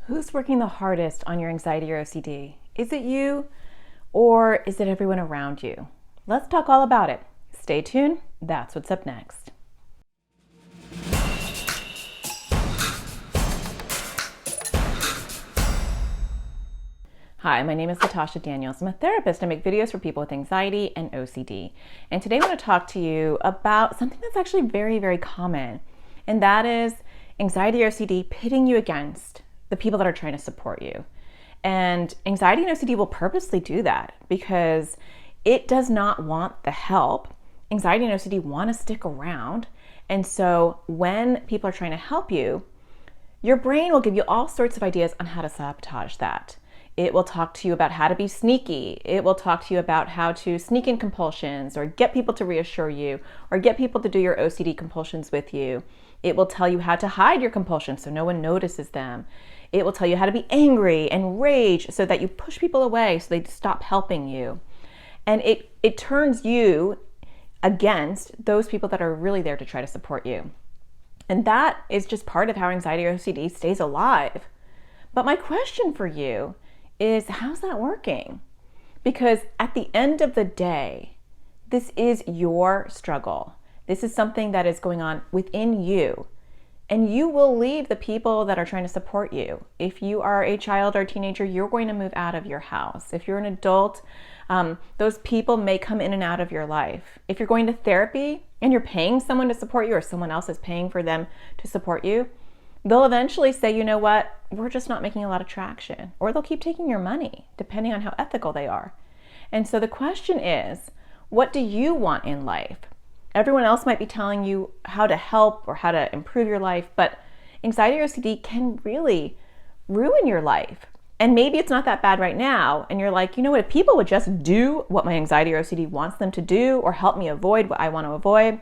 Who's working the hardest on your anxiety or OCD? Is it you or is it everyone around you? Let's talk all about it. Stay tuned. That's what's up next. Hi, my name is Natasha Daniels. I'm a therapist. I make videos for people with anxiety and OCD. And today I want to talk to you about something that's actually very, very common. And that is anxiety or OCD pitting you against the people that are trying to support you. And anxiety and OCD will purposely do that because it does not want the help. Anxiety and OCD want to stick around. And so when people are trying to help you, your brain will give you all sorts of ideas on how to sabotage that. It will talk to you about how to be sneaky. It will talk to you about how to sneak in compulsions or get people to reassure you or get people to do your OCD compulsions with you. It will tell you how to hide your compulsions so no one notices them. It will tell you how to be angry and rage so that you push people away so they stop helping you. And it turns you against those people that are really there to try to support you. And that is just part of how anxiety or OCD stays alive. But my question for you is, how's that working? Because at the end of the day, this is your struggle. This is something that is going on within you. And you will leave the people that are trying to support you. If you are a child or a teenager, you're going to move out of your house. If you're an adult, those people may come in and out of your life. If you're going to therapy and you're paying someone to support you or someone else is paying for them to support you, they'll eventually say, you know what, we're just not making a lot of traction. Or they'll keep taking your money, depending on how ethical they are. And so the question is, what do you want in life? Everyone else might be telling you how to help or how to improve your life, but anxiety or OCD can really ruin your life. And maybe it's not that bad right now, and you're like, you know what, if people would just do what my anxiety or OCD wants them to do, or help me avoid what I want to avoid,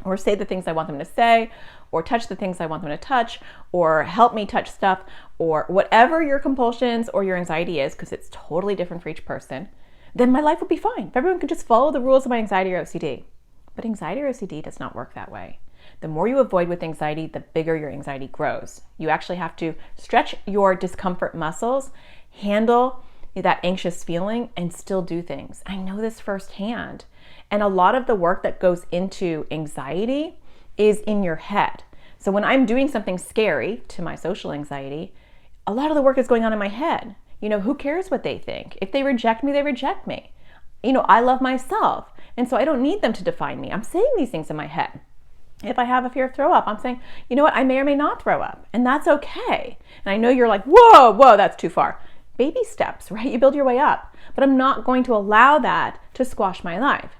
or say the things I want them to say, or touch the things I want them to touch, or help me touch stuff, or whatever your compulsions or your anxiety is, because it's totally different for each person, then my life would be fine. If everyone could just follow the rules of my anxiety or OCD. But anxiety or OCD does not work that way. The more you avoid with anxiety, the bigger your anxiety grows. You actually have to stretch your discomfort muscles, handle that anxious feeling, and still do things. I know this firsthand. And a lot of the work that goes into anxiety is in your head. So when I'm doing something scary to my social anxiety, a lot of the work is going on in my head. You know, who cares what they think? If they reject me, they reject me. You know, I love myself. And so I don't need them to define me. I'm saying these things in my head. If I have a fear of throw up, I'm saying, you know what, I may or may not throw up. And that's okay. And I know you're like, whoa, that's too far. Baby steps, right? You build your way up. But I'm not going to allow that to squash my life,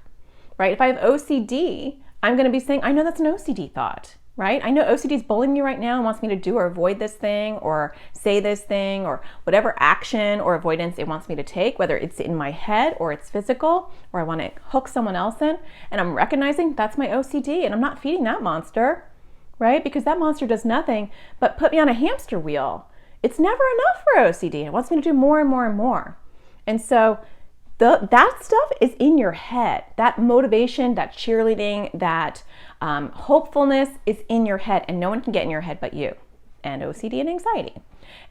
right? If I have OCD, I'm going to be saying, I know that's an OCD thought, right? I know OCD is bullying me right now and wants me to do or avoid this thing or say this thing or whatever action or avoidance it wants me to take, whether it's in my head or it's physical or I want to hook someone else in. And I'm recognizing that's my OCD and I'm not feeding that monster, right? Because that monster does nothing but put me on a hamster wheel. It's never enough for OCD. It wants me to do more and more and more. And so that stuff is in your head. That motivation, that cheerleading, that hopefulness is in your head, and no one can get in your head but you and OCD and anxiety.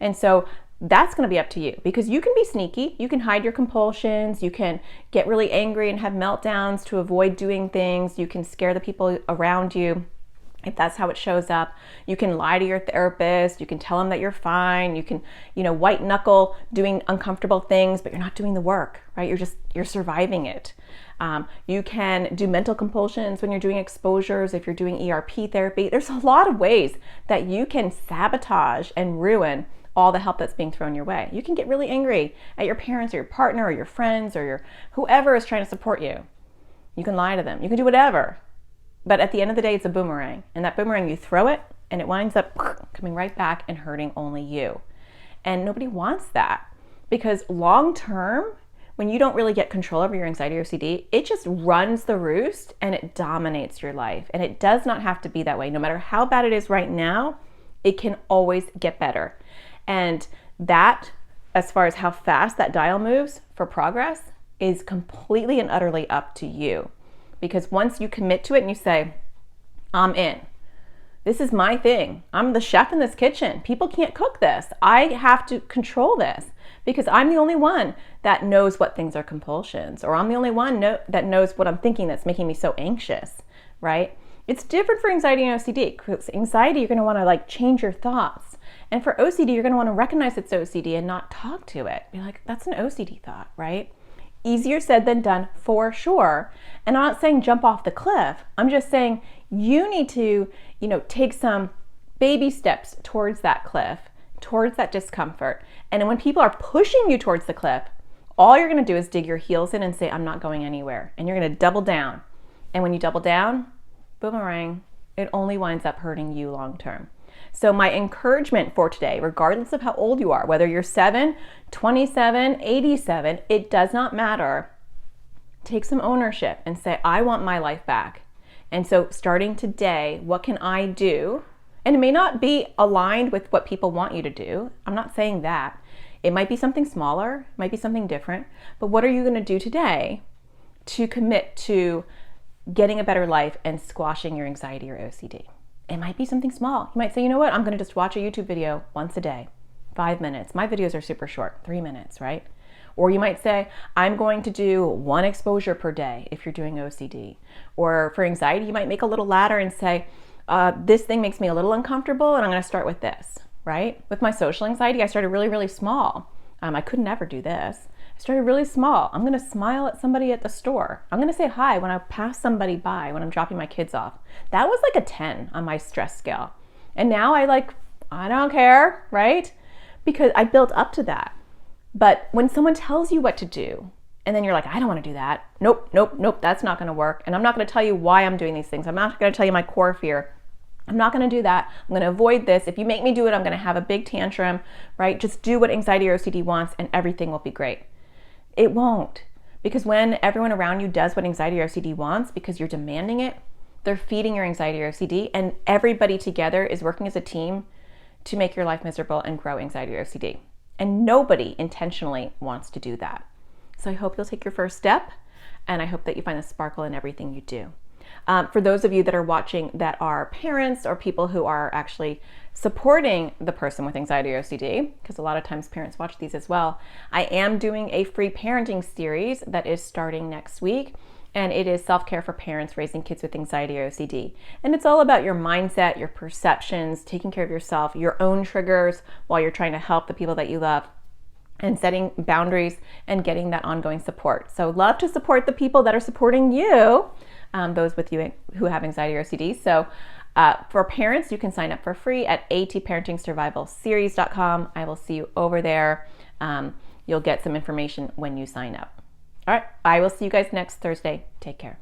And so that's going to be up to you because you can be sneaky. You can hide your compulsions. You can get really angry and have meltdowns to avoid doing things. You can scare the people around you. If that's how it shows up, you can lie to your therapist. You can tell them that you're fine. You can, white knuckle doing uncomfortable things, but you're not doing the work, right? You're surviving it. You can do mental compulsions when you're doing exposures. If you're doing ERP therapy, there's a lot of ways that you can sabotage and ruin all the help that's being thrown your way. You can get really angry at your parents or your partner or your friends or your whoever is trying to support you. You can lie to them. You can do whatever. But at the end of the day, it's a boomerang. And that boomerang, you throw it and it winds up coming right back and hurting only you. And nobody wants that because long term, when you don't really get control over your anxiety or OCD, it just runs the roost and it dominates your life. And it does not have to be that way. No matter how bad it is right now, it can always get better. And that, as far as how fast that dial moves for progress, is completely and utterly up to you. Because once you commit to it and you say, I'm in, This is my thing. I'm the chef in this kitchen. People can't cook this. I have to control this because I'm the only one that knows what things are compulsions, or I'm the only one that knows what I'm thinking that's making me so anxious, right? It's different for anxiety and OCD. Because anxiety, you're going to want to like change your thoughts. And for OCD, you're going to want to recognize it's OCD and not talk to it. Be like, that's an OCD thought, right? Easier said than done for sure. And I'm not saying jump off the cliff. I'm just saying you need to, take some baby steps towards that cliff, towards that discomfort. And when people are pushing you towards the cliff, all you're going to do is dig your heels in and say, I'm not going anywhere. And you're going to double down. And when you double down, boomerang, it only winds up hurting you long term. So my encouragement for today, regardless of how old you are, whether you're 7, 27, 87, it does not matter. Take some ownership and say, I want my life back. And so starting today, what can I do? And it may not be aligned with what people want you to do. I'm not saying that. It might be something smaller, it might be something different, but what are you going to do today to commit to getting a better life and squashing your anxiety or OCD? It might be something small. You might say, you know what? I'm going to just watch a YouTube video once a day, 5 minutes. My videos are super short, 3 minutes, right? Or you might say, I'm going to do 1 exposure per day if you're doing OCD. Or for anxiety, you might make a little ladder and say, this thing makes me a little uncomfortable and I'm going to start with this, right? With my social anxiety, I started really, really small. I could never do this. I started really small. I'm going to smile at somebody at the store. I'm going to say hi when I pass somebody by when I'm dropping my kids off. That was like a 10 on my stress scale. And now I don't care, right? Because I built up to that. But when someone tells you what to do, and then you're like, I don't want to do that. Nope, that's not going to work. And I'm not going to tell you why I'm doing these things. I'm not going to tell you my core fear. I'm not going to do that. I'm going to avoid this. If you make me do it, I'm going to have a big tantrum, right? Just do what anxiety or OCD wants and everything will be great. It won't. Because when everyone around you does what anxiety or OCD wants, because you're demanding it, they're feeding your anxiety or OCD, and everybody together is working as a team to make your life miserable and grow anxiety or OCD. And nobody intentionally wants to do that. So I hope you'll take your first step, and I hope that you find the sparkle in everything you do. For those of you that are watching that are parents or people who are actually supporting the person with anxiety or OCD, because a lot of times parents watch these as well, I am doing a free parenting series that is starting next week, and it is self-care for parents raising kids with anxiety or OCD. And it's all about your mindset, your perceptions, taking care of yourself, your own triggers while you're trying to help the people that you love, and setting boundaries and getting that ongoing support. So love to support the people that are supporting you, those with you who have anxiety or OCD. So for parents, you can sign up for free at atparentingsurvivalseries.com. I will see you over there. You'll get some information when you sign up. All right, I will see you guys next Thursday. Take care.